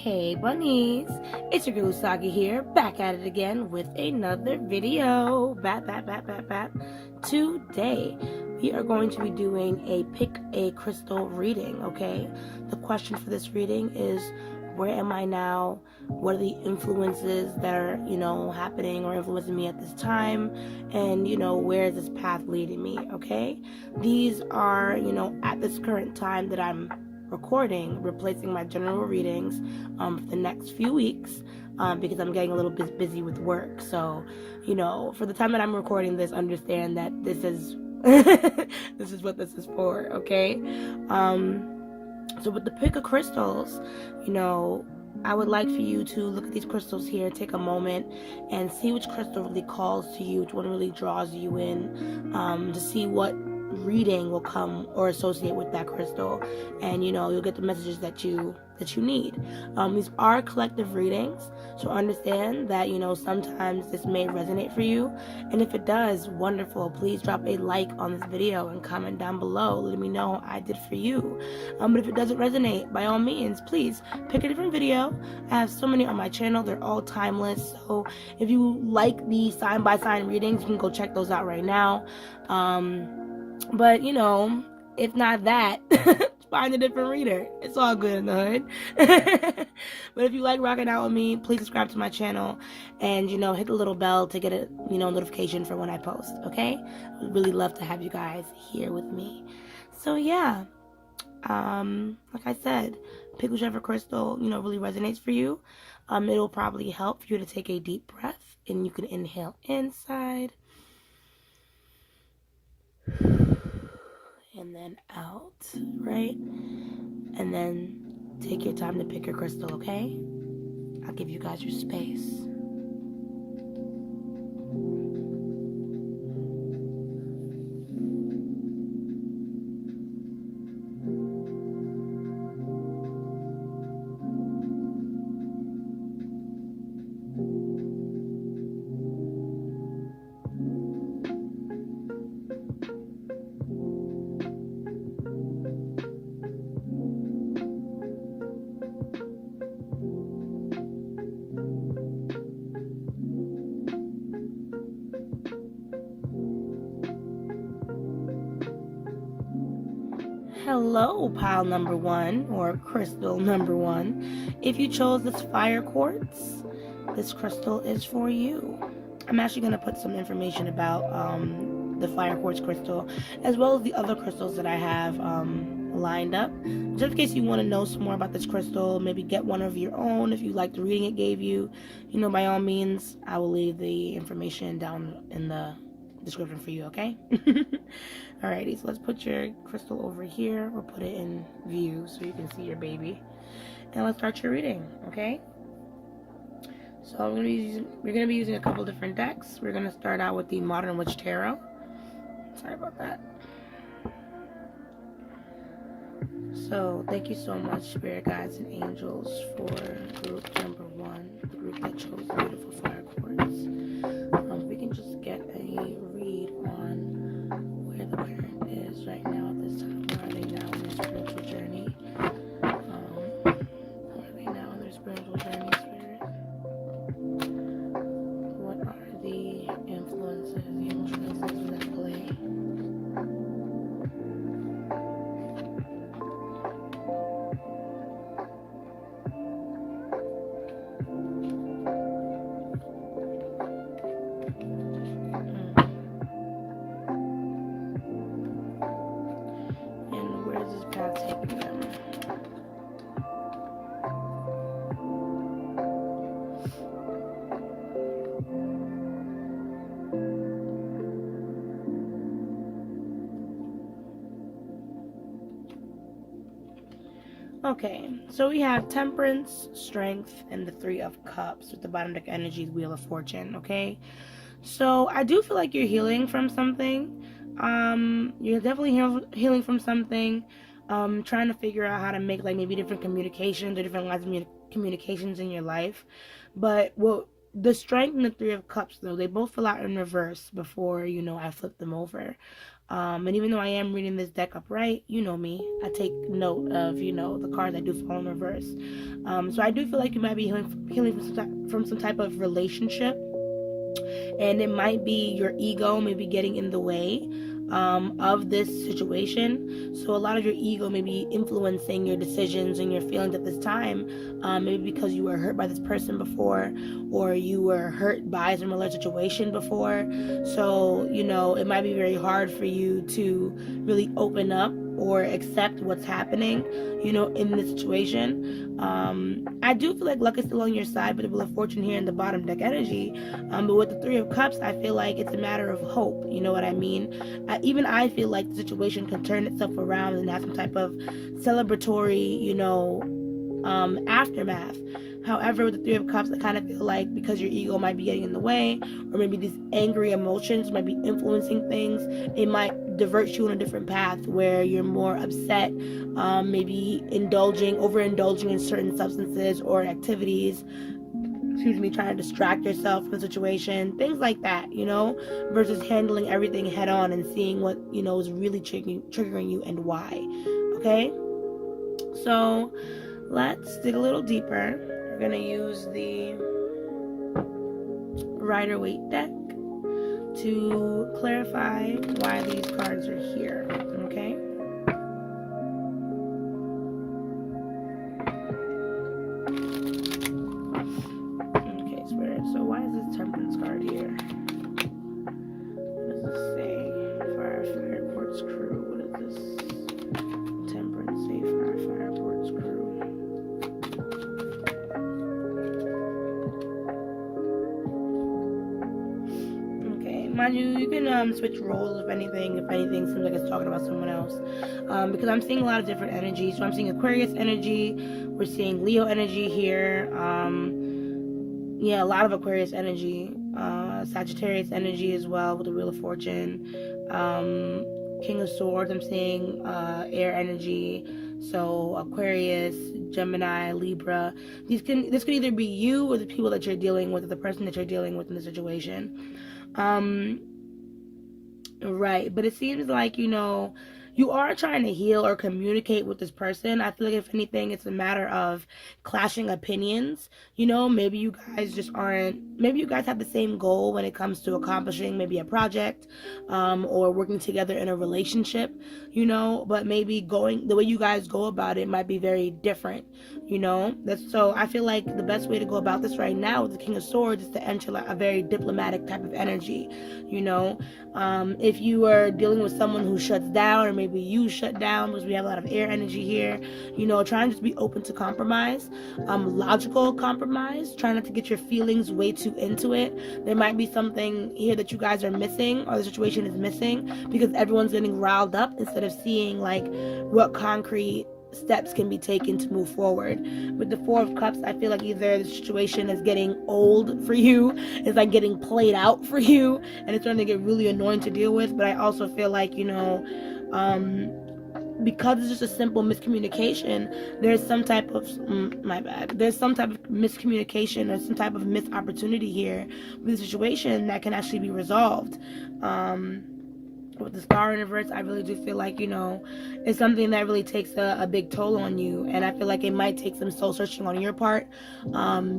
Hey bunnies, it's your girl Usagi here, back at it again with another video. Today, we are going to be doing a pick a crystal reading, okay? The question for this reading is, where am I now? What are the influences that are, happening or influencing me at this time? And, where is this path leading me, okay? These are, at this current time that I'm recording, replacing my general readings for the next few weeks because I'm getting a little bit busy with work. So, for the time that I'm recording this, understand that this is this is what this is for, okay? So with the pick of crystals, I would like for you to look at these crystals here, take a moment and see which crystal really calls to you, which one really draws you in, to see what reading will come or associate with that crystal, and you'll get the messages that you need. These are collective readings, so understand that sometimes this may resonate for you, and if it does, wonderful. Please drop a like on this video and comment down below, let me know how I did for you. But if it doesn't resonate, by all means, please pick a different video. I have so many on my channel, they're all timeless, so if you like the sign by sign readings, you can go check those out right now. But if not that, find a different reader. It's all good in the hood. But if you like rocking out with me, please subscribe to my channel and hit the little bell to get a notification for when I post, okay? I would really love to have you guys here with me. So yeah, like I said, pick whichever crystal really resonates for you. It'll probably help for you to take a deep breath, and you can inhale inside and then out, right? And then take your time to pick your crystal, okay? I'll give you guys your space. Hello, pile number one, or crystal number one. If you chose this fire quartz, this crystal is for you. I'm actually going to put some information about the fire quartz crystal, as well as the other crystals that I have lined up. Just in case you want to know some more about this crystal, maybe get one of your own if you like the reading it gave you. By all means, I will leave the information down in the description for you, okay? Alrighty, so let's put your crystal over here. We'll put it in view so you can see your baby, and let's start your reading, okay? So we're gonna be using a couple different decks. We're gonna start out with the Modern Witch Tarot. Sorry about that. So thank you so much, spirit guides and angels, for group number one, the group that chose the beautiful fire quartz. We can just get a read on where the parent is right now at this time. Where are they now in their spiritual journey? Where are they now in their spiritual journey, spirit? What are the influences, the emotional influences at play? Okay, so we have Temperance, Strength, and the Three of Cups with the bottom deck energies, Wheel of Fortune, okay? So I do feel like you're healing from something. You're definitely healing from something. Trying to figure out how to make like maybe different communications or different lines of communications in your life. But the Strength and the Three of Cups, though, they both fell out in reverse before I flipped them over. And even though I am reading this deck upright, you know me, I take note of, the cards that do fall in reverse. So I do feel like you might be healing from some type of relationship, and it might be your ego maybe getting in the way of this situation. So a lot of your ego may be influencing your decisions and your feelings at this time, maybe because you were hurt by this person before, or you were hurt by a similar situation before. So it might be very hard for you to really open up or accept what's happening in this situation. I do feel like luck is still on your side, but the Wheel of Fortune here in the bottom deck energy. But with the Three of Cups, I feel like it's a matter of hope. You know what I mean? Even I feel like the situation can turn itself around and have some type of celebratory, aftermath. However, with the Three of Cups, I kind of feel like because your ego might be getting in the way, or maybe these angry emotions might be influencing things, it might divert you on a different path where you're more upset, maybe overindulging in certain substances or activities, trying to distract yourself from the situation, things like that, versus handling everything head on and seeing what, is really triggering you and why. Okay? So let's dig a little deeper. We're going to use the Rider-Waite deck to clarify why these cards are here. Okay? So why is this Temperance card here? What does this say for our Fire Quartz crew? What does this Temperance say for our Fire Quartz crew? Okay, mind you can switch roles if anything seems like it's talking about someone else. Because I'm seeing a lot of different energies. So I'm seeing Aquarius energy, we're seeing Leo energy here, a lot of Aquarius energy, Sagittarius energy as well with the Wheel of Fortune, King of Swords. I'm seeing air energy, so Aquarius, Gemini, Libra. This could either be you or the people that you're dealing with, or the person that you're dealing with in the situation. Right, but it seems like you are trying to heal or communicate with this person. I feel like if anything, it's a matter of clashing opinions. Maybe you guys maybe you guys have the same goal when it comes to accomplishing maybe a project, or working together in a relationship, but maybe the way you guys go about it might be very different, so I feel like the best way to go about this right now with the King of Swords is to enter like a very diplomatic type of energy, if you are dealing with someone who shuts down, or maybe you shut down, because we have a lot of air energy here, try and just be open to compromise, logical compromise. Try not to get your feelings way too into it. There might be something here that you guys are missing, or the situation is missing, because everyone's getting riled up instead of seeing like what concrete steps can be taken to move forward. With the Four of Cups, I feel like either the situation is getting old for you, it's like getting played out for you, and it's starting to get really annoying to deal with. But I also feel like because it's just a simple miscommunication, there's some type of there's some type of miscommunication or some type of missed opportunity here with the situation that can actually be resolved. With the Star in reverse, I really do feel like it's something that really takes a big toll on you, and I feel like it might take some soul searching on your part,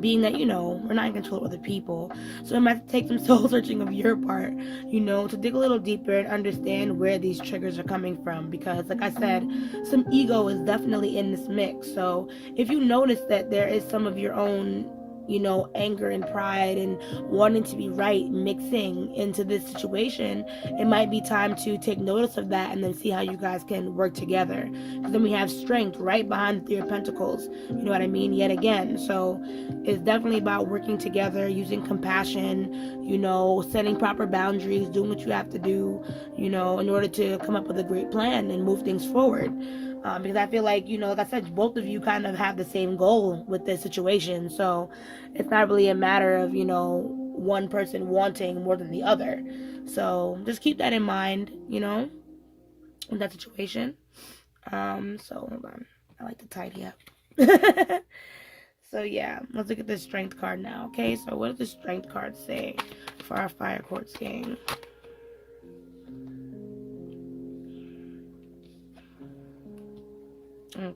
being that we're not in control of other people, so it might take some soul searching of your part, to dig a little deeper and understand where these triggers are coming from, because like I said, some ego is definitely in this mix. So if you notice that there is some of your own anger and pride and wanting to be right mixing into this situation, it might be time to take notice of that and then see how you guys can work together. Because then we have strength right behind the Three of Pentacles, you know what I mean, yet again. So it's definitely about working together, using compassion, setting proper boundaries, doing what you have to do, in order to come up with a great plan and move things forward. Because I feel like, like I said, both of you kind of have the same goal with this situation. So it's not really a matter of, one person wanting more than the other. So just keep that in mind, in that situation. So hold on. I like to tidy up. So yeah, let's look at the Strength card now. Okay, so what does the Strength card say for our Fire Quartz gang?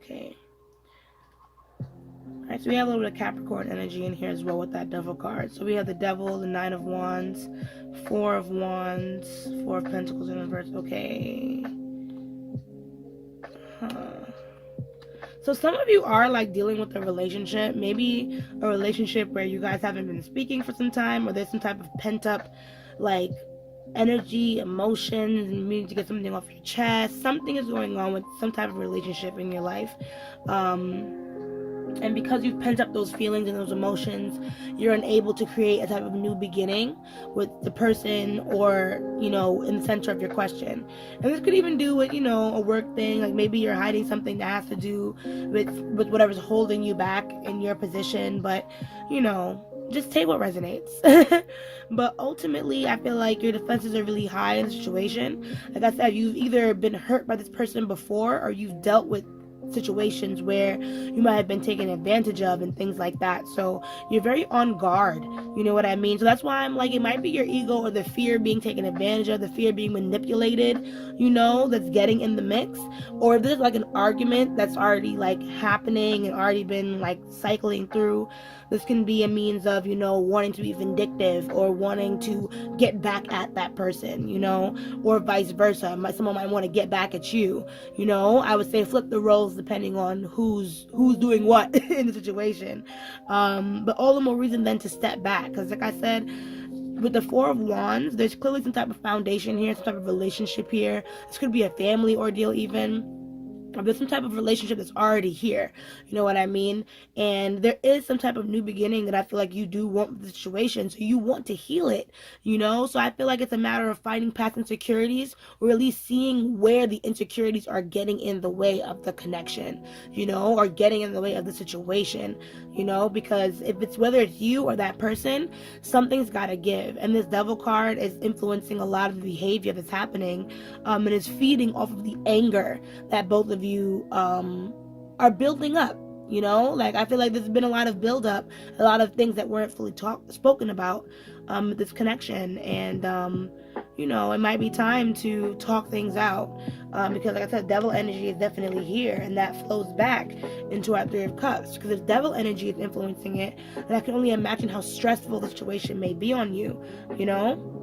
Okay. Alright, so we have a little bit of Capricorn energy in here as well with that Devil card. So we have the Devil, the Nine of Wands, Four of Wands, Four of Pentacles in reverse. Okay. So some of you are like dealing with a relationship, maybe a relationship where you guys haven't been speaking for some time, or there's some type of pent up like energy, emotions, and you need to get something off your chest. Something is going on with some type of relationship in your life. And because you've pent up those feelings and those emotions, you're unable to create a type of new beginning with the person, or, you know, in the center of your question. And this could even do with, you know, a work thing. Like maybe you're hiding something that has to do with whatever's holding you back in your position. But, you know, just take what resonates. But ultimately, I feel like your defenses are really high in the situation. Like I said, you've either been hurt by this person before, or you've dealt with situations where you might have been taken advantage of and things like that. So you're very on guard, you know what I mean? So that's why I'm like, it might be your ego or the fear being taken advantage of, the fear being manipulated, you know, that's getting in the mix. Or if there's like an argument that's already like happening and already been like cycling through, this can be a means of, you know, wanting to be vindictive or wanting to get back at that person, you know, or vice versa. Someone might want to get back at you, you know. I would say flip the roles depending on who's doing what in the situation. But all the more reason then to step back, because like I said, with the Four of Wands, there's clearly some type of foundation here, some type of relationship here. This could be a family ordeal even. There's some type of relationship that's already here, you know what I mean? And there is some type of new beginning that I feel like you do want with the situation, so you want to heal it, you know? So I feel like it's a matter of finding past insecurities, or at least seeing where the insecurities are getting in the way of the connection, you know, or getting in the way of the situation, you know? Because if it's whether it's you or that person, something's got to give. And this Devil card is influencing a lot of the behavior that's happening, and is feeding off of the anger that both of you are building up, you know. Like I feel like there's been a lot of build up, a lot of things that weren't fully spoken about with this connection. And you know, it might be time to talk things out, because like I said, Devil energy is definitely here, and that flows back into our Three of Cups. Because if Devil energy is influencing it, then I can only imagine how stressful the situation may be on you, you know.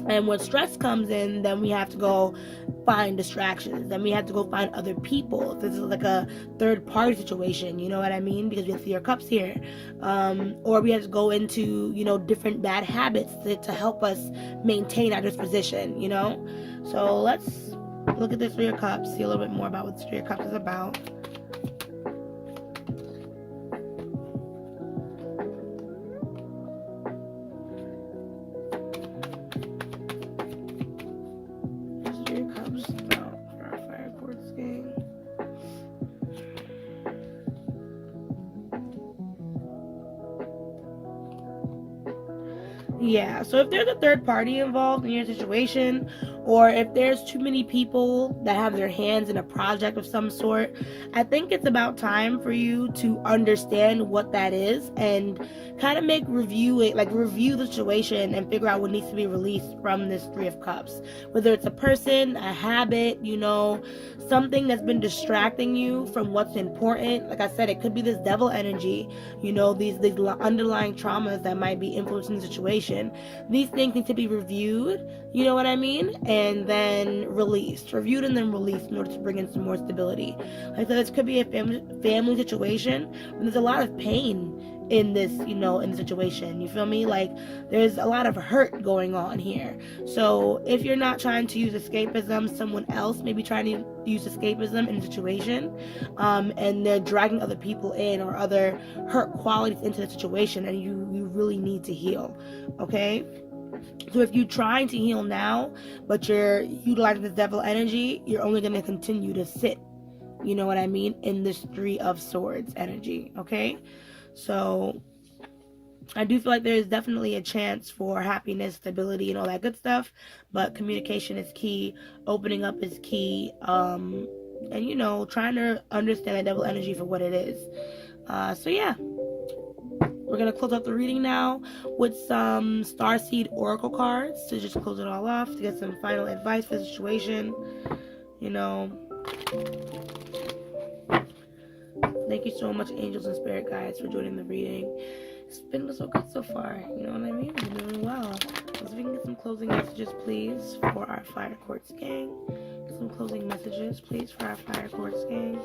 And when stress comes in, then we have to go find distractions. Then we have to go find other people. This is like a third party situation, you know what I mean? Because we have Three of Cups here. Or we have to go into, you know, different bad habits to help us maintain our disposition, you know? So let's look at this Three of Cups, see a little bit more about what this Three of Cups is about. Yeah, so if there's a third party involved in your situation, or if there's too many people that have their hands in a project of some sort, I think it's about time for you to understand what that is and kind of review the situation and figure out what needs to be released from this Three of Cups. Whether it's a person, a habit, you know, something that's been distracting you from what's important. Like I said, it could be this Devil energy, you know, these underlying traumas that might be influencing the situation. These things need to be reviewed, you know what I mean? And then released. Reviewed and then released in order to bring in some more stability. Like I said, this could be a family situation, but there's a lot of pain in this, you know, in the situation. You feel me? Like there's a lot of hurt going on here. So if you're not trying to use escapism, someone else may be trying to use escapism in the situation, and they're dragging other people in or other hurt qualities into the situation, and you really need to heal. Okay? So if you're trying to heal now, but you're utilizing this Devil energy, you're only going to continue to sit, you know what I mean, in this Three of Swords energy. Okay? So I do feel like there is definitely a chance for happiness, stability, and all that good stuff, but communication is key, opening up is key, and, you know, trying to understand that Devil energy for what it is. So yeah, we're going to close out the reading now with some Starseed Oracle cards to just close it all off, to get some final advice for the situation, you know. Thank you so much, angels and spirit guides, for joining the reading. It's been so good so far. You know what I mean? We're doing well. Let's see if we can get some closing messages, please, for our Fire Quartz gang. Some closing messages, please, for our Fire Quartz gang.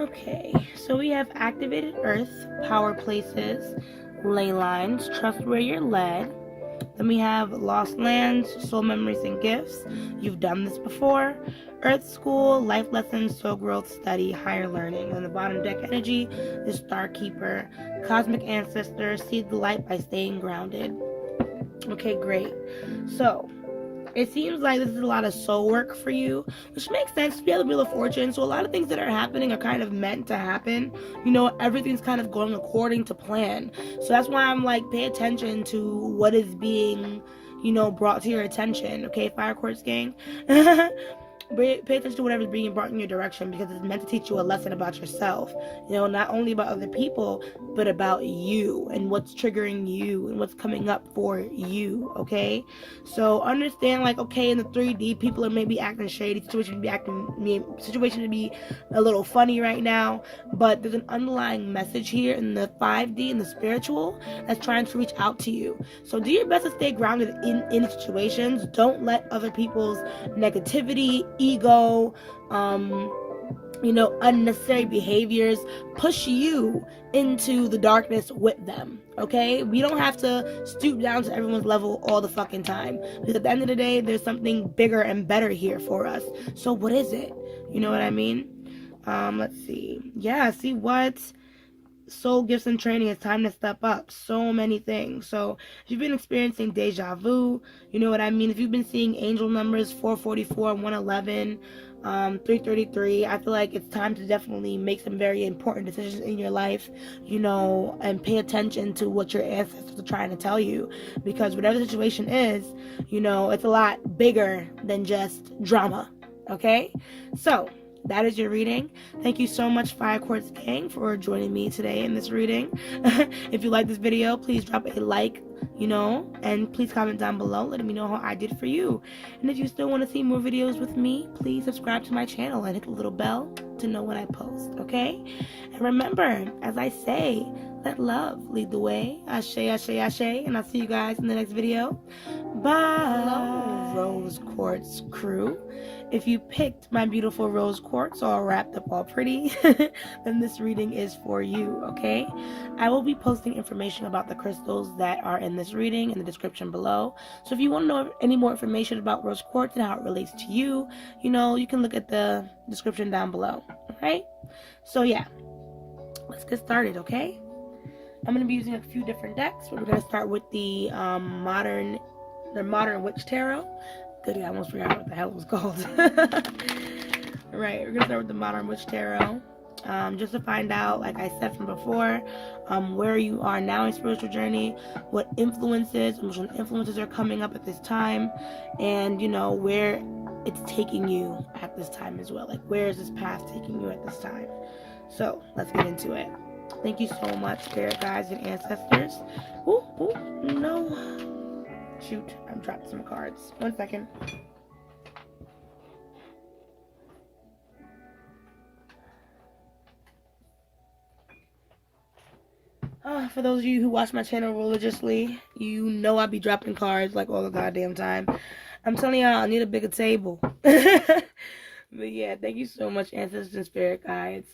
Okay, so we have activated earth, power places, ley lines, trust where you're led. Then we have lost lands, soul memories and gifts. You've done this before. Earth school, life lessons, soul growth, study, higher learning. And the bottom deck energy is Star Keeper, cosmic ancestor, see the light by staying grounded. Okay, great. So it seems like this is a lot of soul work for you, which makes sense to be able to Wheel of Fortune. So a lot of things that are happening are kind of meant to happen. You know, everything's kind of going according to plan. So that's why I'm like, pay attention to what is being, you know, brought to your attention. Okay, Fire Quartz gang? Pay attention to whatever's being brought in your direction, because it's meant to teach you a lesson about yourself. You know, not only about other people, but about you and what's triggering you and what's coming up for you. Okay, so understand, like, okay, in the 3D, people are maybe acting shady, situation to be a little funny right now, but there's an underlying message here in the 5D, in the spiritual, that's trying to reach out to you. So do your best to stay grounded in situations. Don't let other people's negativity, ego, you know, unnecessary behaviors push you into the darkness with them. Okay, we don't have to stoop down to everyone's level all the fucking time, because at the end of the day, there's something bigger and better here for us. So what is it? You know what I mean? Let's see. Yeah, see what? Soul gifts and training, it's time to step up. So many things. So if you've been experiencing deja vu, you know what I mean? If you've been seeing angel numbers 444, 111, 333, I feel like it's time to definitely make some very important decisions in your life, you know, and pay attention to what your ancestors are trying to tell you, because whatever the situation is, you know, it's a lot bigger than just drama. Okay, so that is your reading. Thank you so much, Fire Quartz gang, for joining me today in this reading. If you like this video, please drop a like, you know, and please comment down below letting me know how I did for you. And if you still want to see more videos with me, please subscribe to my channel and hit the little bell to know when I post, okay? And remember, as I say, let love lead the way. Ashe, ashe, ashe. And I'll see you guys in the next video. Bye. Hello, Rose Quartz crew. If you picked my beautiful rose quartz all wrapped up all pretty, then this reading is for you, okay? I will be posting information about the crystals that are in this reading in the description below. So if you want to know any more information about rose quartz and how it relates to you, you know, you can look at the description down below, alright? So yeah, let's get started, okay? I'm going to be using a few different decks. We're going to start with the Modern Witch Tarot. Goody, I almost forgot what the hell it was called. Right, we're gonna start with the Modern Witch Tarot. Just to find out, like I said from before, where you are now in spiritual journey, what emotional influences are coming up at this time, and you know, where it's taking you at this time as well. Like, where is this path taking you at this time? So let's get into it. Thank you so much, spirit guides and ancestors. Ooh, no. Shoot, I dropped some cards. 1 second. For those of you who watch my channel religiously, you know I be dropping cards like all the goddamn time. I'm telling y'all, I need a bigger table. But yeah, thank you so much, ancestors and spirit guides,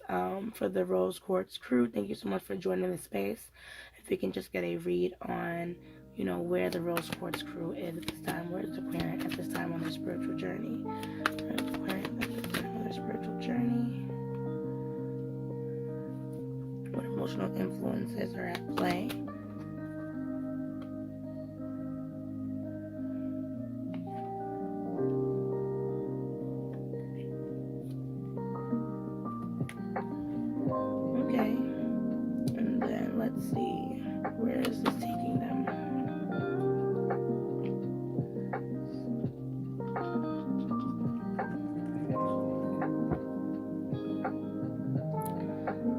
for the Rose Quartz crew. Thank you so much for joining the space. If we can just get a read on, you know, where the Rose Quartz crew is at this time. Where is Aquarian at this time on their spiritual journey? Aquarian at this time on their spiritual journey. What emotional influences are at play? Okay. see. Where is this taking them?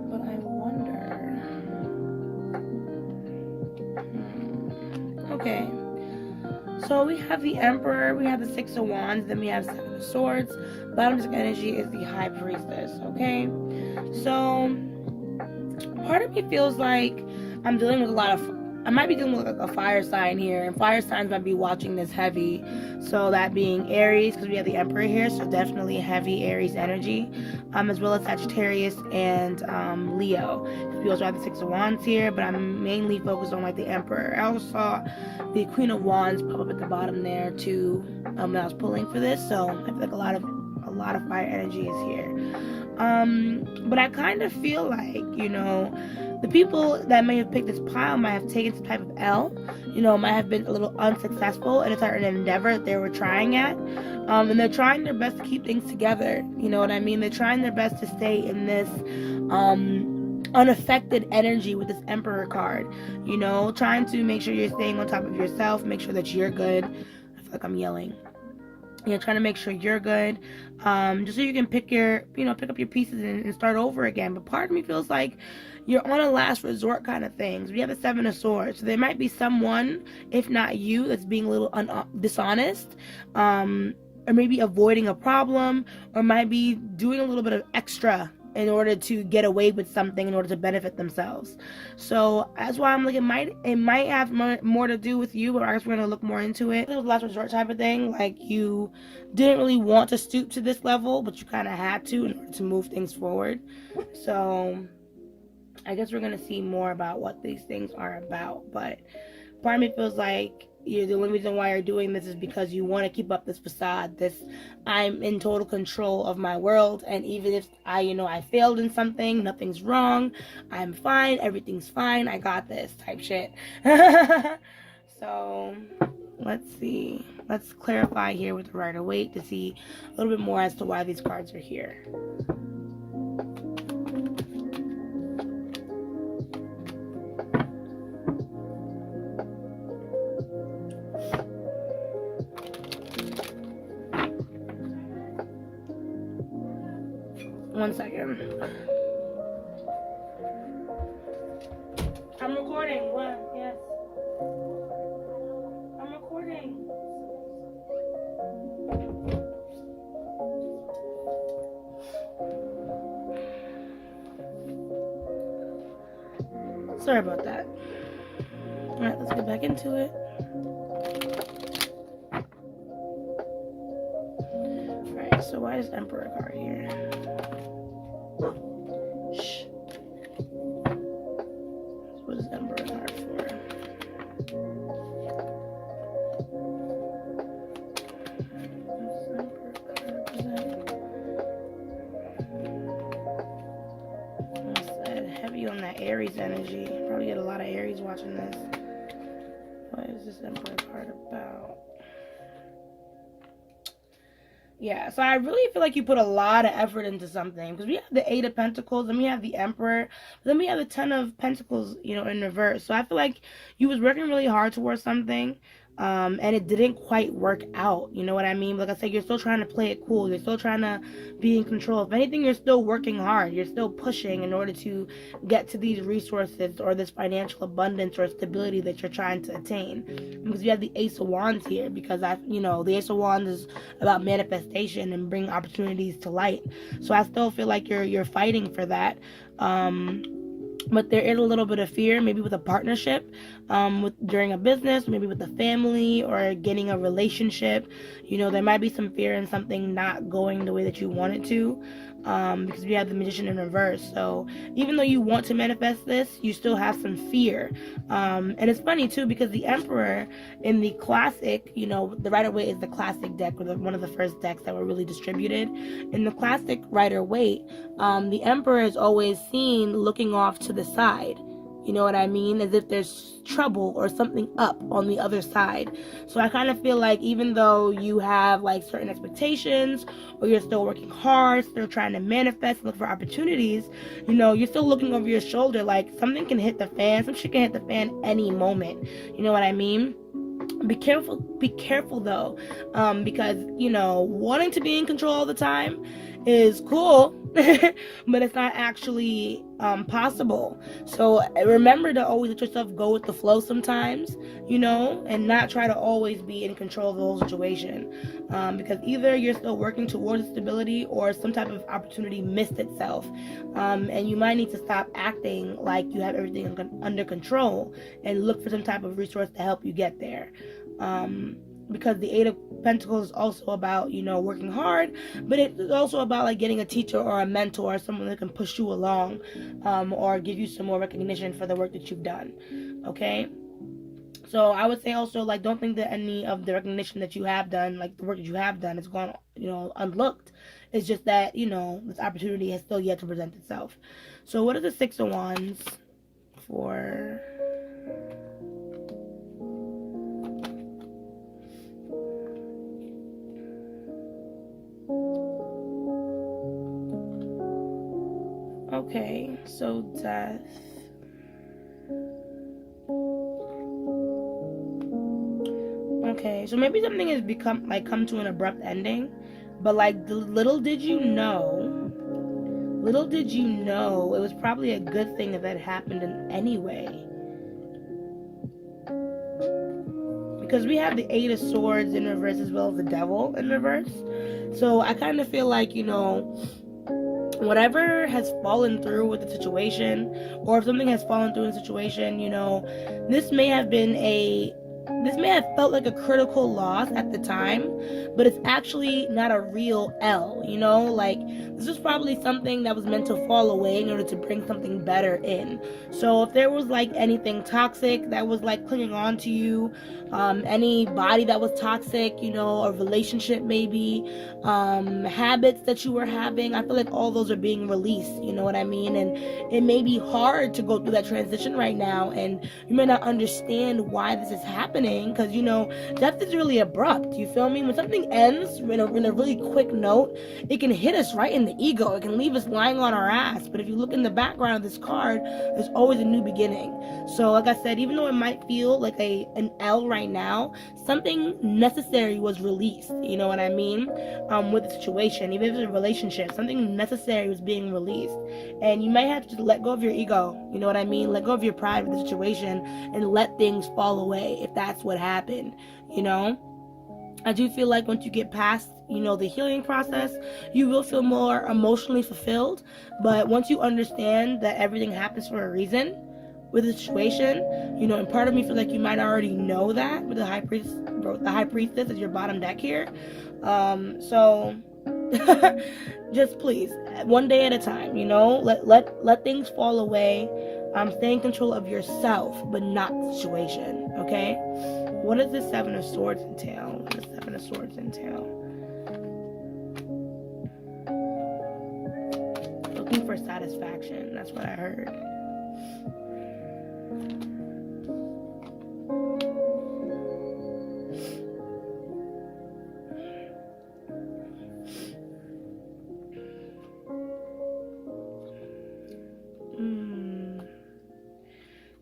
But I wonder. Okay. So we have the Emperor, we have the Six of Wands, then we have Seven of Swords. Bottom deck energy is the High Priestess, okay? So part of me feels like I'm dealing with I might be dealing with like a fire sign here, and fire signs might be watching this heavy. So that being Aries, because we have the Emperor here, so definitely heavy Aries energy, as well as Sagittarius and Leo. We also have the Six of Wands here, but I'm mainly focused on like the Emperor. I also saw the Queen of Wands pop up at the bottom there too, when I was pulling for this. So I feel like a lot of fire energy is here. But I kind of feel like, you know, the people that may have picked this pile might have taken some type of L, you know, might have been a little unsuccessful in a certain endeavor that they were trying at. And they're trying their best to keep things together, you know what I mean? They're trying their best to stay in this unaffected energy with this Emperor card, you know, trying to make sure you're staying on top of yourself, make sure that you're good. I feel like I'm yelling. You know, trying to make sure you're good, just so you can pick up your pieces and start over again. But part of me feels like you're on a last resort kind of things. We have a Seven of Swords, so there might be someone, if not you, that's being a little dishonest, or maybe avoiding a problem, or might be doing a little bit of extra in order to get away with something, in order to benefit themselves. So that's why I'm like, it might have more to do with you, but I guess we're gonna look more into it. It was a last resort type of thing. Like, you didn't really want to stoop to this level, but you kind of had to in order to move things forward. So I guess we're gonna see more about what these things are about. But part of me feels like the only reason why you're doing this is because you want to keep up this facade, this I'm in total control of my world, and even if I failed in something, nothing's wrong, I'm fine, everything's fine, I got this type shit. So let's see, let's clarify here with the Rider-Waite to see a little bit more as to why these cards are here. One second. I'm recording. What? Yes. I'm recording. Sorry about that. Alright, let's get back into it. Alright, so why is Emperor card here? Shh. What is Emperor card for? Heavy on that Aries energy. Probably get a lot of Aries watching this. What is this Emperor card about? Yeah, so I really feel like you put a lot of effort into something, because we have the Eight of Pentacles, then we have the Emperor, then we have the Ten of Pentacles, in reverse. So I feel like you was working really hard towards something, and it didn't quite work out. You know what I mean? Like I said, you're still trying to play it cool. You're still trying to be in control. If anything, you're still working hard. You're still pushing in order to get to these resources or this financial abundance or stability that you're trying to attain. Because you have the Ace of Wands here, because the Ace of Wands is about manifestation and bringing opportunities to light. So I still feel like you're fighting for that. But there is a little bit of fear, maybe with a partnership, during a business, maybe with a family, or getting a relationship. There might be some fear in something not going the way that you want it to, because we have the Magician in reverse. So even though you want to manifest this, you still have some fear. And it's funny too, because the Emperor in the classic, the Rider-Waite is the classic deck, or one of the first decks that were really distributed. In the classic Rider-Waite, the Emperor is always seen looking off to the side. You know what I mean? As if there's trouble or something up on the other side. So I kind of feel like even though you have like certain expectations, or you're still working hard, still trying to manifest, look for opportunities, you know, you're still looking over your shoulder. Like something can hit the fan. Some shit can hit the fan any moment. You know what I mean? Be careful though, because, you know, wanting to be in control all the time is cool, but it's not actually possible. So remember to always let yourself go with the flow sometimes, you know, and not try to always be in control of the whole situation, because either you're still working towards stability or some type of opportunity missed itself, and you might need to stop acting like you have everything under control and look for some type of resource to help you get there. Because the Eight of Pentacles is also about, you know, working hard, but it's also about like getting a teacher or a mentor, or someone that can push you along, or give you some more recognition for the work that you've done. Okay, so I would say also, like, don't think that any of the recognition that you have done, like the work that you have done, is gone, you know, unlooked. It's just that, you know, this opportunity has still yet to present itself. So what is the Six of Wands for? Okay, so Death. Okay, so maybe something has come to an abrupt ending, but like little did you know, it was probably a good thing if that happened in any way. Because we have the Eight of Swords in reverse as well as the Devil in reverse. So I kind of feel like, you know, whatever has fallen through with the situation, or if something has fallen through in the situation, you know, this may have felt like a critical loss at the time, but it's actually not a real L, you know? Like, this was probably something that was meant to fall away in order to bring something better in. So if there was like anything toxic that was like clinging on to you, any body that was toxic, you know, a relationship maybe, habits that you were having, I feel like all those are being released, you know what I mean? And it may be hard to go through that transition right now, and you may not understand why this is happening, because, you know, death is really abrupt, you feel me? When something ends in a really quick note, it can hit us right in the ego. It can leave us lying on our ass. But if you look in the background of this card, there's always a new beginning. So like I said, even though it might feel like an L right now, something necessary was released, you know what I mean? With the situation, even if it's a relationship, something necessary was being released, and you might have to just let go of your ego, you know what I mean? Let go of your pride with the situation and let things fall away if that's what happened, you know? I do feel like once you get past, you know, the healing process, you will feel more emotionally fulfilled. But once you understand that everything happens for a reason with the situation, you know, and part of me feels like you might already know that with the High Priestess is your bottom deck here. So just please, one day at a time, you know, let things fall away. Stay in control of yourself, but not the situation. Okay. What does the Seven of Swords entail? What does the Seven of Swords entail? Looking for satisfaction. That's what I heard.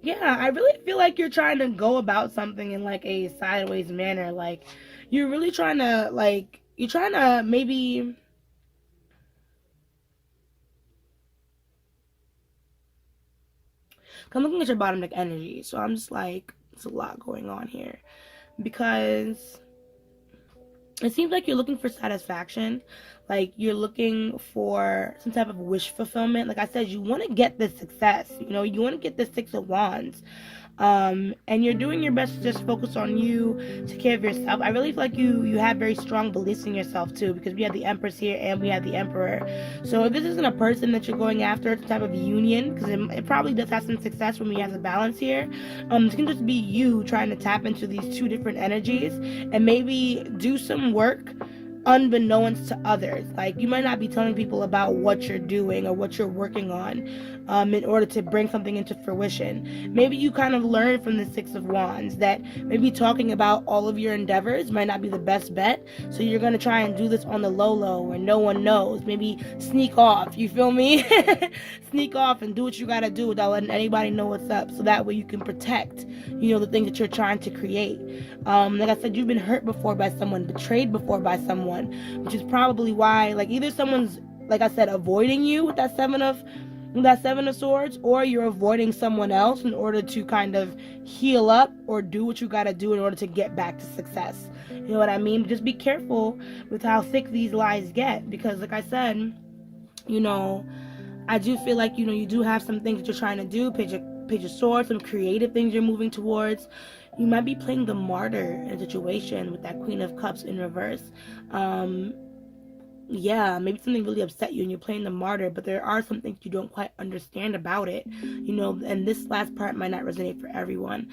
Yeah, I really feel like you're trying to go about something in like a sideways manner. Like, you're really trying to, like, you're trying to maybe... I'm looking at your bottom deck energy, so I'm just like, there's a lot going on here. Because it seems like you're looking for satisfaction. Like, you're looking for some type of wish fulfillment. Like I said, you want to get this success. You know, you want to get this Six of Wands. And you're doing your best to just focus on you, take care of yourself. I really feel like you have very strong beliefs in yourself too, because we have the Empress here and we have the Emperor. So if this isn't a person that you're going after, it's a type of union, because it probably does have some success when we have the balance here. It can just be you trying to tap into these two different energies and maybe do some work unbeknownst to others. Like, you might not be telling people about what you're doing or what you're working on in order to bring something into fruition. Maybe you kind of learn from the Six of Wands that maybe talking about all of your endeavors might not be the best bet, so you're going to try and do this on the low where no one knows. Maybe sneak off, you feel me? Sneak off and do what you got to do without letting anybody know what's up, so that way you can protect, the things that you're trying to create. Like I said, you've been hurt before by someone, betrayed before by someone, which is probably why, like, either someone's, like I said, avoiding you with that Seven of Swords, or you're avoiding someone else in order to kind of heal up or do what you got to do in order to get back to success. You know what I mean? Just be careful with how thick these lies get, because like I said, I do feel like, you do have some things that you're trying to do. Page of Swords, some creative things you're moving towards. You might be playing the martyr in a situation with that Queen of Cups in reverse. Maybe something really upset you and you're playing the martyr, but there are some things you don't quite understand about it, and this last part might not resonate for everyone.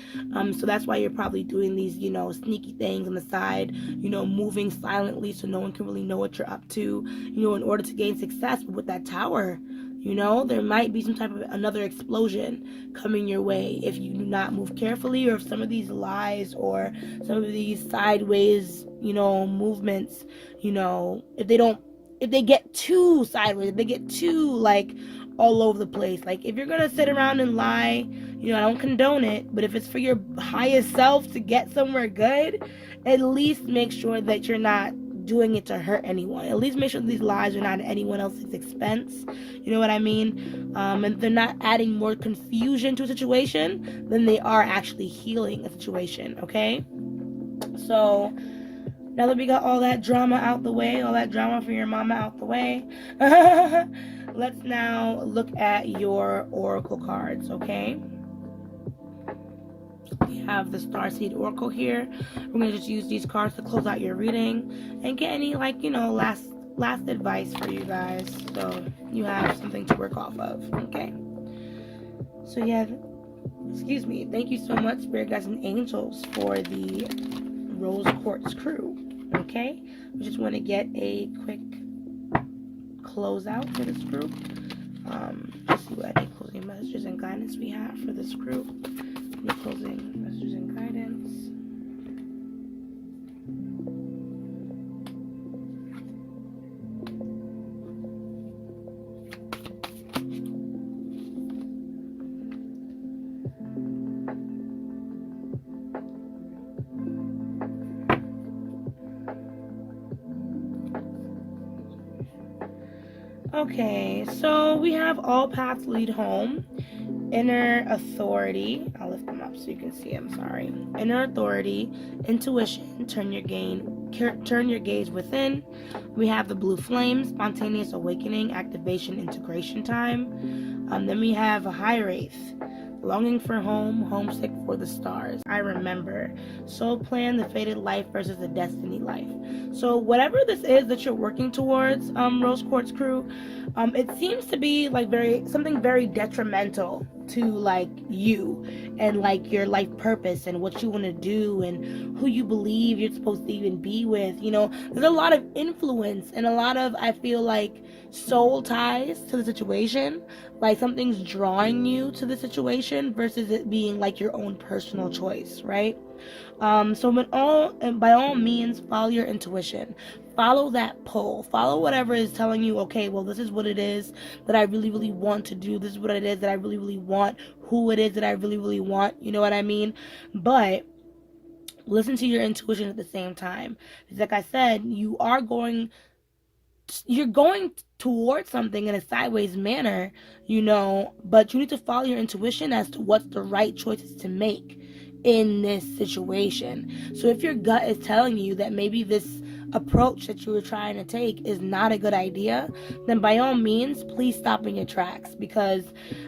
So that's why you're probably doing these, sneaky things on the side, moving silently so no one can really know what you're up to, in order to gain success. But with that Tower, there might be some type of another explosion coming your way if you do not move carefully, or if some of these lies or some of these sideways, movements, if they get too sideways, if they get too, like, all over the place. Like, if you're gonna sit around and lie, I don't condone it, but if it's for your highest self to get somewhere good, at least make sure that you're not doing it to hurt anyone. At least make sure these lies are not at anyone else's expense. You know what I mean? And they're not adding more confusion to a situation than they are actually healing a situation, okay? So, now that we got all that drama out the way, all that drama for your mama out the way, let's now look at your oracle cards, okay? We have the Starseed Oracle here. We're going to just use these cards to close out your reading and get any, last advice for you guys, so you have something to work off of, okay? So excuse me, thank you so much, Spirit Guides and Angels, for the Rose Quartz crew, okay? We just want to get a quick closeout for this group. Let's see what any closing messages and guidance we have for this group. Any closing messages and guidance. Okay, so we have all paths lead home, inner authority. I'll lift them up so you can see them, sorry. Inner authority, intuition, turn your gaze within. We have the blue flame, spontaneous awakening, activation, integration time. Then we have a high wraith, longing for home, homesick for the stars. I remember. Soul plan, the fated life versus the destiny life. So whatever this is that you're working towards, Rose Quartz crew, it seems to be like something very detrimental to like you and like your life purpose and what you want to do and who you believe you're supposed to even be with. There's a lot of influence and a lot of, I feel like, soul ties to the situation. Like something's drawing you to the situation versus it being like your own personal choice, right? So by all means, follow your intuition. Follow that pull. Follow whatever is telling you, okay, well, this is what it is that I really, really want to do. This is what it is that I really, really want. Who it is that I really, really want. You know what I mean? But listen to your intuition at the same time. Because like I said, you're going towards something in a sideways manner, but you need to follow your intuition as to what's the right choices to make in this situation. So if your gut is telling you that maybe this approach that you were trying to take is not a good idea, then by all means, please stop in your tracks, because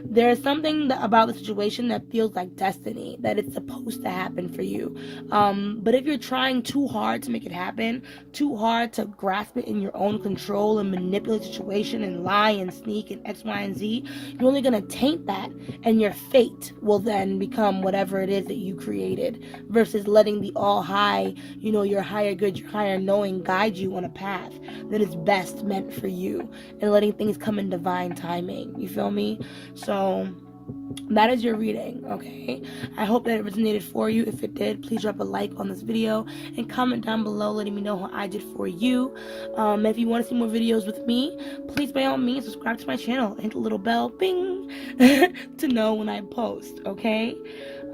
there's something about the situation that feels like destiny, that it's supposed to happen for you. But if you're trying too hard to make it happen, too hard to grasp it in your own control and manipulate the situation and lie and sneak and X, Y, and Z, you're only going to taint that, and your fate will then become whatever it is that you created, versus letting the all high, your higher good, your higher knowing and guide you on a path that is best meant for you, and letting things come in divine timing. You feel me? So that is your reading, okay? I hope that it resonated for you. If it did, please drop a like on this video and comment down below letting me know how I did for you. If you want to see more videos with me, please by all means subscribe to my channel and hit the little bell, bing, to know when I post, okay?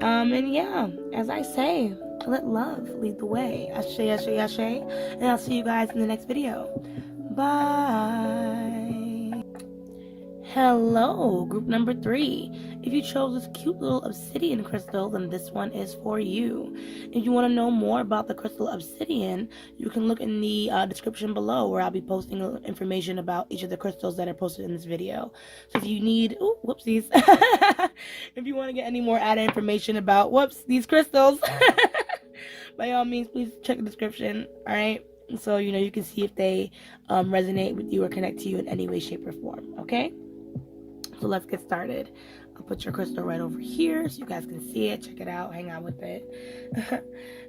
And yeah, as I say, let love lead the way. Ashe, ashe, ashe. And I'll see you guys in the next video. Bye. Hello, group number 3. If you chose this cute little obsidian crystal, then this one is for you. If you want to know more about the crystal obsidian, you can look in the description below, where I'll be posting information about each of the crystals that are posted in this video. So if you need, whoopsies, if you want to get any more added information about, these crystals, by all means, please check the description, alright? So, you can see if they resonate with you or connect to you in any way, shape, or form, okay? So let's get started. I'll put your crystal right over here so you guys can see it, check it out, hang out with it.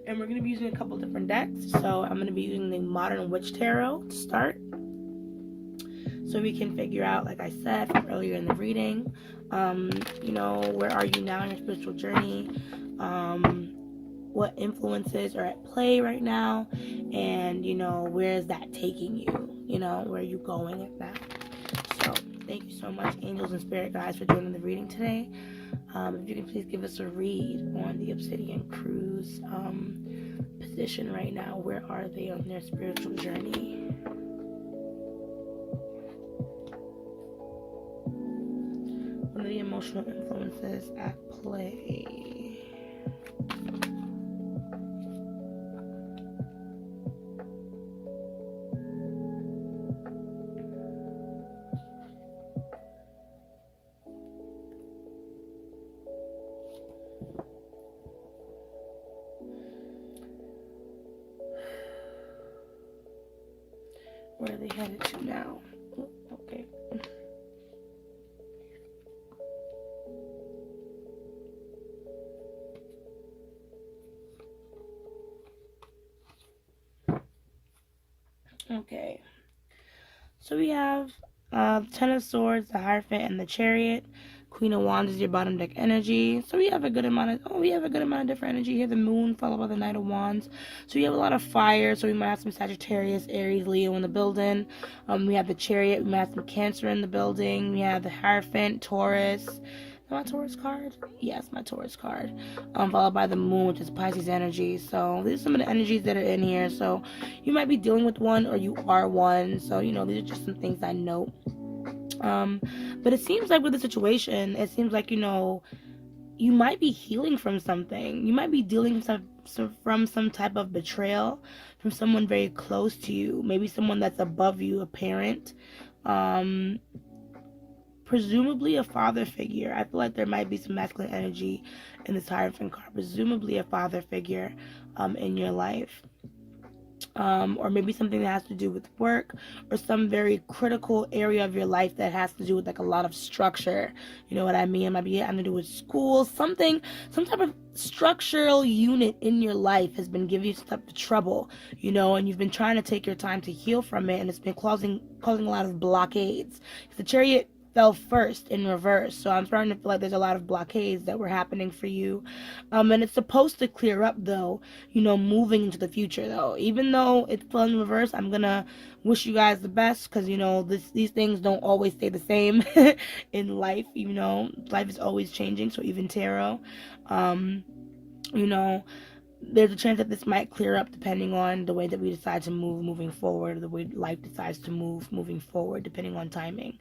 And we're going to be using a couple different decks. So I'm going to be using the Modern Witch Tarot to start, so we can figure out, like I said from earlier in the reading, where are you now in your spiritual journey, what influences are at play right now, and where is that taking you, where are you going with that. So thank you so much, angels and spirit guides, for joining the reading today. If you can please give us a read on the Obsidian crew's position right now. Where are they on their spiritual journey? What are the emotional influences at play? Where are they headed to now? Okay. Okay. So we have Ten of Swords, the Hierophant, and the Chariot. Queen of Wands is your bottom deck energy. So we have a good amount of different energy here. The Moon followed by the Knight of Wands. So you have a lot of fire. So we might have some Sagittarius, Aries, Leo in the building. We have the Chariot. We might have some Cancer in the building. We have the Hierophant, Taurus. Is that my Taurus card? Yes, my Taurus card. Followed by the Moon, which is Pisces energy. So these are some of the energies that are in here. So you might be dealing with one, or you are one. So these are just some things I note. But it seems like with the situation, it seems like, you might be healing from something. You might be dealing from some type of betrayal from someone very close to you. Maybe someone that's above you, a parent. Presumably a father figure. I feel like there might be some masculine energy in this Hierophant card. Presumably a father figure in your life. Or maybe something that has to do with work, or some very critical area of your life that has to do with like a lot of structure. You know what I mean? It might be having to do with school, some type of structural unit in your life has been giving you some type of trouble, and you've been trying to take your time to heal from it, and it's been causing a lot of blockades. The Chariot fell first in reverse, so I'm starting to feel like there's a lot of blockades that were happening for you, and it's supposed to clear up though, moving into the future though. Even though it fell in reverse, I'm gonna wish you guys the best, because these things don't always stay the same in life. Life is always changing, so even tarot, there's a chance that this might clear up depending on the way that we decide to moving forward, the way life decides to moving forward, depending on timing.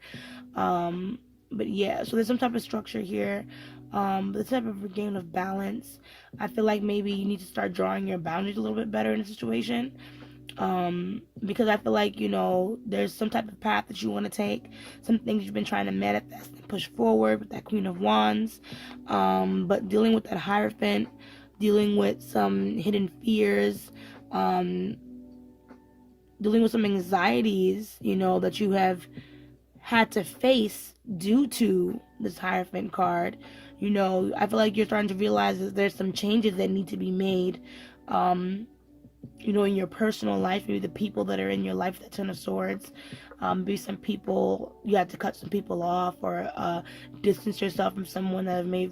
But yeah, so there's some type of structure here, the type of regain of balance. I feel like maybe you need to start drawing your boundaries a little bit better in a situation, because I feel like there's some type of path that you want to take, some things you've been trying to manifest and push forward with that Queen of Wands, but dealing with that Hierophant, dealing with some hidden fears, dealing with some anxieties, that you have had to face due to this Hierophant card. I feel like you're starting to realize that there's some changes that need to be made, in your personal life, maybe the people that are in your life, the Ten of Swords. Maybe some people, you have to cut some people off, or distance yourself from someone that may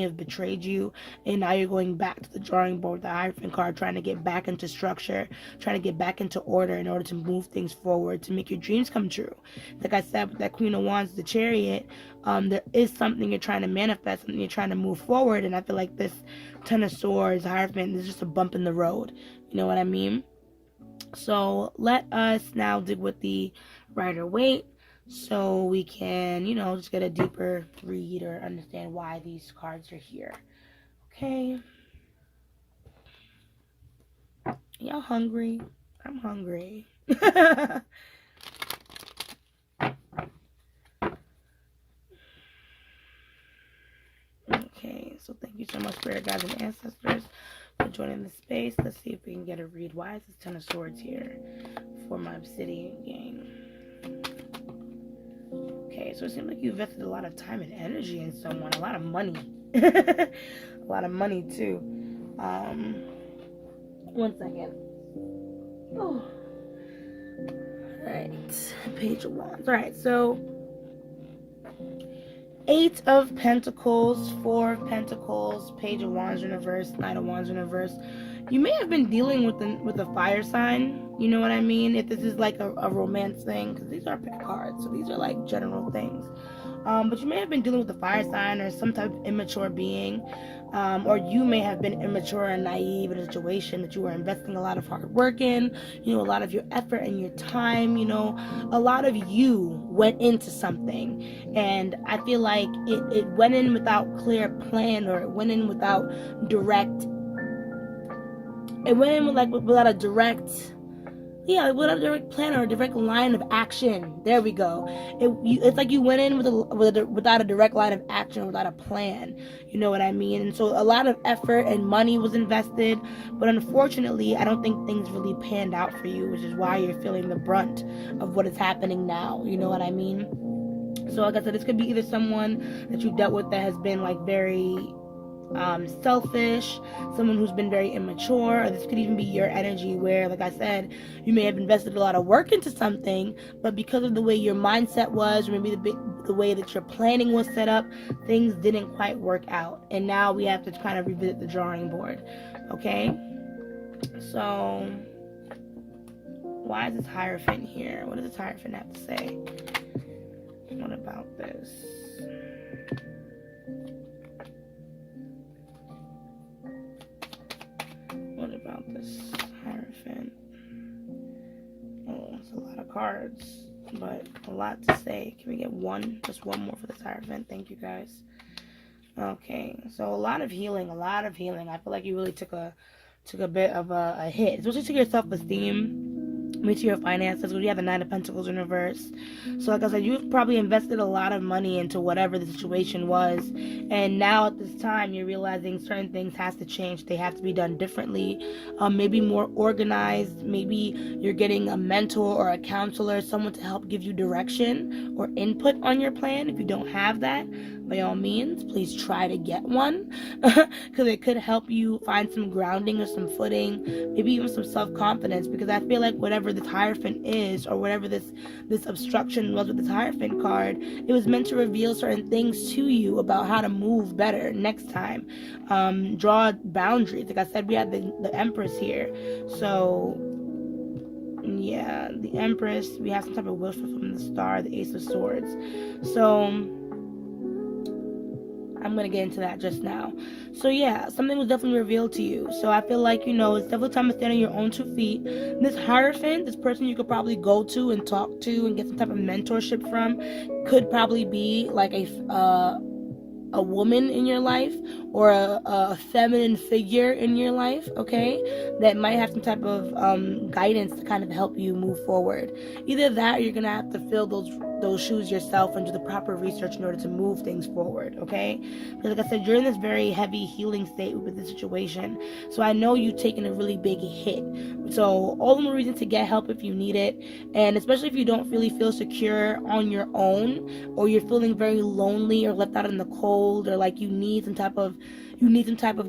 have betrayed you, and now you're going back to the drawing board with the Hierophant card, trying to get back into structure, trying to get back into order in order to move things forward, to make your dreams come true. Like I said, with that Queen of Wands, the Chariot, there is something you're trying to manifest, something you're trying to move forward, and I feel like this Ten of Swords, Hierophant, is just a bump in the road. You know what I mean? So let us now dig with the Rider-Waite, so we can, just get a deeper read or understand why these cards are here. Okay. Y'all hungry? I'm hungry. Okay, so thank you so much, Spirit Guides and Ancestors, for joining the space. Let's see if we can get a read. Why is this Ten of Swords here for my Obsidian gang? Okay, so it seems like you invested a lot of time and energy in someone, a lot of money. A lot of money too. 1 second. Oh. Alright, Page of Wands. Alright, so 8 of Pentacles, 4 of Pentacles, Page of Wands in reverse, Knight of Wands in reverse. You may have been dealing with a fire sign, you know what I mean? If this is like a romance thing, because these are pick cards, so these are like general things. But you may have been dealing with a fire sign or some type of immature being, or you may have been immature and naive in a situation that you were investing a lot of hard work in, a lot of your effort and your time, a lot of you went into something, and I feel like it went in without clear plan, or it went in without direct, without a direct plan or a direct line of action. There we go. It's like you went in without a direct line of action, without a plan. You know what I mean? And so a lot of effort and money was invested, but unfortunately, I don't think things really panned out for you, which is why you're feeling the brunt of what is happening now. You know what I mean? So like I said, this could be either someone that you dealt with that has been like very selfish, someone who's been very immature, or this could even be your energy where, like I said, you may have invested a lot of work into something, but because of the way your mindset was, or maybe the way that your planning was set up, things didn't quite work out, and now we have to kind of revisit the drawing board. Okay, so why is this Hierophant here? What does this Hierophant have to say? What about this? What about this Hierophant? Oh, it's a lot of cards, but a lot to say. Can we get just one more for this Hierophant? Thank you, guys. Okay, so a lot of healing. I feel like you really took a bit of a hit, especially to your self-esteem, maybe to your finances, because you have the Nine of Pentacles in reverse. So like I said, you've probably invested a lot of money into whatever the situation was, and now at this time you're realizing certain things has to change. They have to be done differently, maybe more organized. Maybe you're getting a mentor or a counselor, someone to help give you direction or input on your plan. If you don't have that, by all means, please try to get one, because it could help you find some grounding or some footing, maybe even some self-confidence, because I feel like whatever this Hierophant is, or whatever this obstruction was with this Hierophant card, it was meant to reveal certain things to you about how to move better next time. Draw boundaries. Like I said, we have the Empress here, so yeah, the Empress, we have some type of wisdom from the Star, the Ace of Swords. So I'm going to get into that just now. So yeah, something was definitely revealed to you. So I feel like, it's definitely time to stand on your own 2 feet. This Hierophant, this person you could probably go to and talk to and get some type of mentorship from, could probably be like a woman in your life, or a feminine figure in your life, okay, that might have some type of guidance to kind of help you move forward. Either that, or you're gonna have to fill those those shoes yourself and do the proper research in order to move things forward, okay? Because like I said, you're in this very heavy healing state with the situation. So I know you've taken a really big hit. So all the more reason to get help if you need it. And especially if you don't really feel secure on your own, or you're feeling very lonely or left out in the cold, or like you need some type of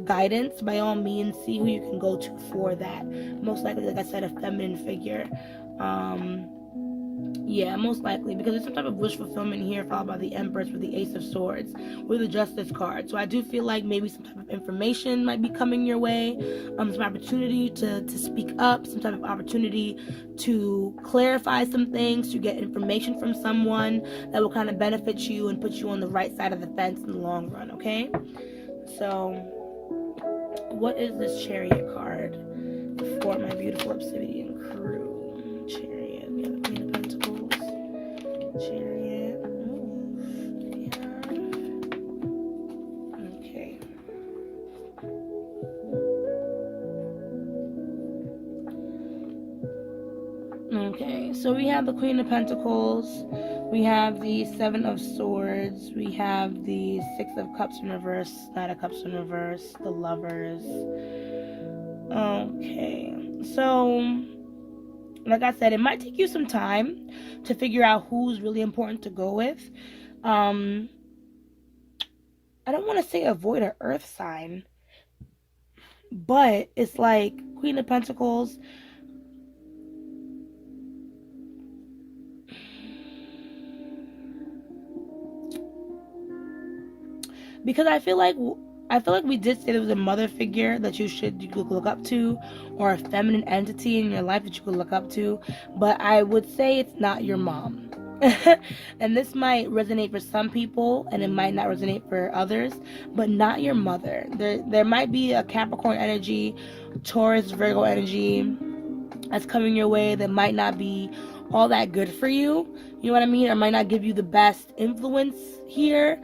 guidance, by all means, see who you can go to for that. Most likely, like I said, a feminine figure. Yeah, most likely, because there's some type of wish fulfillment here, followed by the Empress with the Ace of Swords, with the Justice card. So I do feel like maybe some type of information might be coming your way, some opportunity to speak up, some type of opportunity to clarify some things, to get information from someone that will kind of benefit you and put you on the right side of the fence in the long run, okay? So, what is this Chariot card for my beautiful Obsidian crew? Chariot, we have the Queen of Pentacles. Chariot. Ooh, yeah. Okay. Okay, so we have the Queen of Pentacles, we have the Seven of Swords, we have the Six of Cups in reverse, Knight of Cups in reverse, the Lovers. Okay, so like I said, it might take you some time to figure out who's really important to go with. I don't want to say avoid an earth sign, but it's like Queen of Pentacles. Because I feel like we did say there was a mother figure that you could look up to, or a feminine entity in your life that you could look up to, but I would say it's not your mom. And this might resonate for some people and it might not resonate for others, but not your mother. There might be a Capricorn energy, Taurus, Virgo energy that's coming your way that might not be all that good for you. You know what I mean? Or might not give you the best influence here.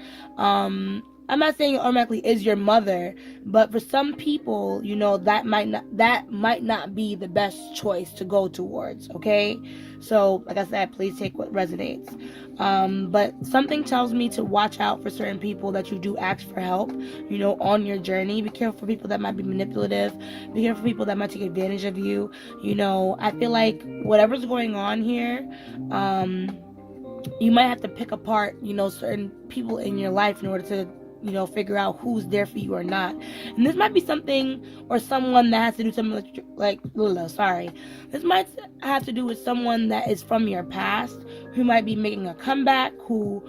I'm not saying it automatically is your mother, but for some people, you know, that might not be the best choice to go towards, okay? So, like I said, please take what resonates. But something tells me to watch out for certain people that you do ask for help, you know, on your journey. Be careful for people that might be manipulative. Be careful for people that might take advantage of you. You know, I feel like whatever's going on here, you might have to pick apart, you know, certain people in your life in order to, you know, figure out who's there for you or not. And this might be something or someone that has to do something this might have to do with someone that is from your past, who might be making a comeback, who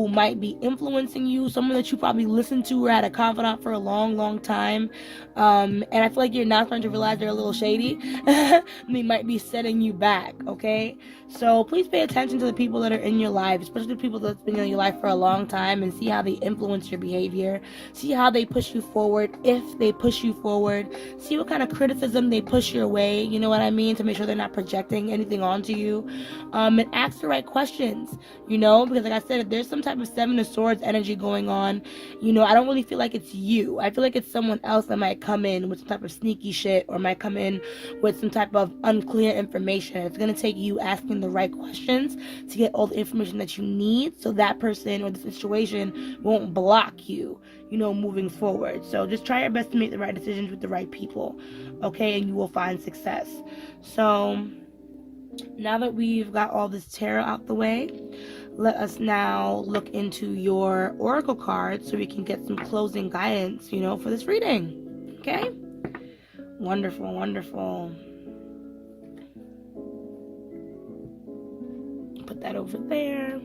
might be influencing you, someone that you probably listened to or had a confidant for a long time, and I feel like you're now starting to realize they're a little shady. They might be setting you back, okay? So please pay attention to the people that are in your life, especially the people that's been in your life for a long time, and see how they influence your behavior, see how they push you forward, if they push you forward, see what kind of criticism they push your way, you know what I mean, to make sure they're not projecting anything onto you, and ask the right questions, you know, because like I said, if there's some type of Seven of Swords energy going on, you know, I don't really feel like it's you. I feel like it's someone else that might come in with some type of sneaky shit, or might come in with some type of unclear information. It's going to take you asking the right questions to get all the information that you need, so that person or the situation won't block you, you know, moving forward. So just try your best to make the right decisions with the right people, okay, and you will find success. So now that we've got all this tarot out the way, let us now look into your oracle cards so we can get some closing guidance, you know, for this reading. Okay? Wonderful, wonderful. Put that over there.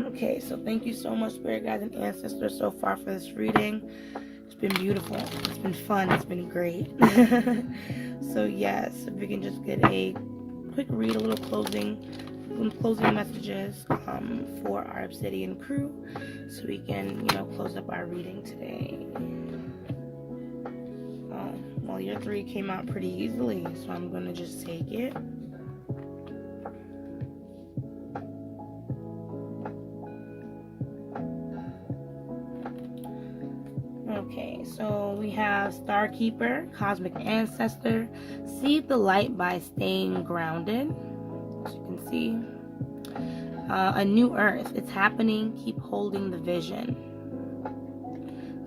Okay, so thank you so much, Spirit Guides and Ancestors, so far for this reading. It's been beautiful. It's been fun. It's been great. So yes, if we can just get a quick read, a little closing messages for our Obsidian crew, so we can, you know, close up our reading today. Well, your 3 came out pretty easily, so I'm gonna just take it. Okay, so we have Star Keeper, Cosmic Ancestor, see the light by staying grounded. As you can Let's see. A new earth. It's happening. Keep holding the vision.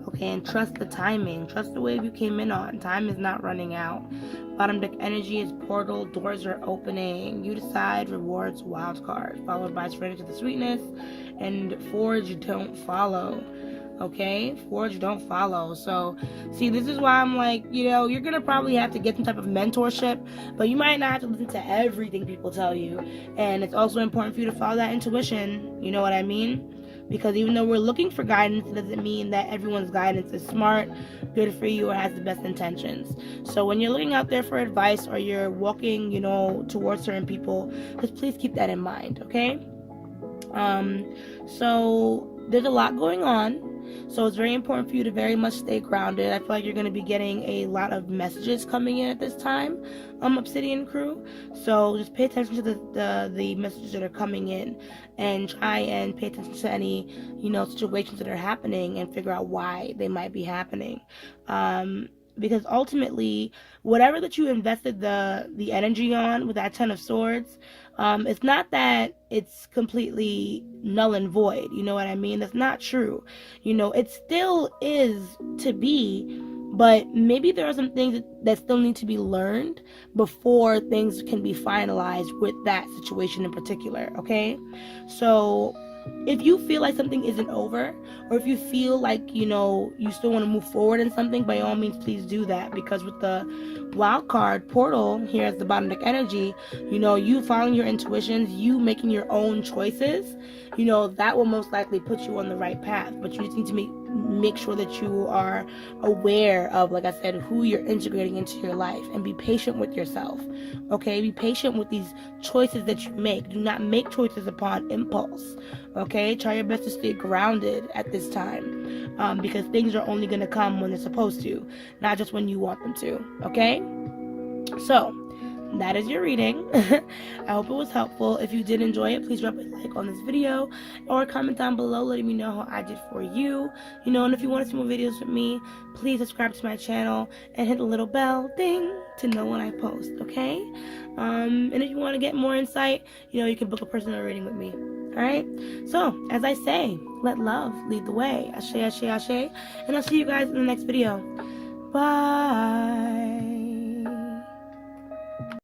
Okay, and trust the timing. Trust the wave you came in on. Time is not running out. Bottom deck energy is portal. Doors are opening. You decide. Rewards, wild card. Followed by surrender to the sweetness. And forge, don't follow. Okay, forge, don't follow. So see, this is why I'm like, you know, you're gonna probably have to get some type of mentorship, but you might not have to listen to everything people tell you. And it's also important for you to follow that intuition, you know what I mean? Because even though we're looking for guidance, it doesn't mean that everyone's guidance is smart, good for you, or has the best intentions. So when you're looking out there for advice, or you're walking, you know, towards certain people, just please keep that in mind. Okay. So there's a lot going on. So it's very important for you to very much stay grounded. I feel like you're going to be getting a lot of messages coming in at this time, Obsidian crew. So just pay attention to the messages that are coming in, and try and pay attention to any, you know, situations that are happening, and figure out why they might be happening. Because ultimately, whatever that you invested the energy on with that Ten of Swords, it's not that it's completely null and void. You know what I mean? That's not true. You know, it still is to be, but maybe there are some things that still need to be learned before things can be finalized with that situation in particular. Okay, so if you feel like something isn't over, or if you feel like, you know, you still want to move forward in something, by all means, please do that. Because with the wild card portal here as the bottom deck energy, you know, you following your intuitions, you making your own choices, you know, that will most likely put you on the right path. But you just need to make sure that you are aware of, like I said, who you're integrating into your life, and be patient with yourself. Okay, be patient with these choices that you make. Do not make choices upon impulse. Okay, try your best to stay grounded at this time, because things are only going to come when they're supposed to, not just when you want them to. Okay, so that is your reading. I hope it was helpful. If you did enjoy it, please drop a like on this video, or comment down below letting me know how I did for you. You know, and if you want to see more videos with me, please subscribe to my channel and hit the little bell ding to know when I post. Okay, and if you want to get more insight, you know, you can book a personal reading with me. All right, so as I say, let love lead the way. Ashe, ashe, ashe, and I'll see you guys in the next video. Bye.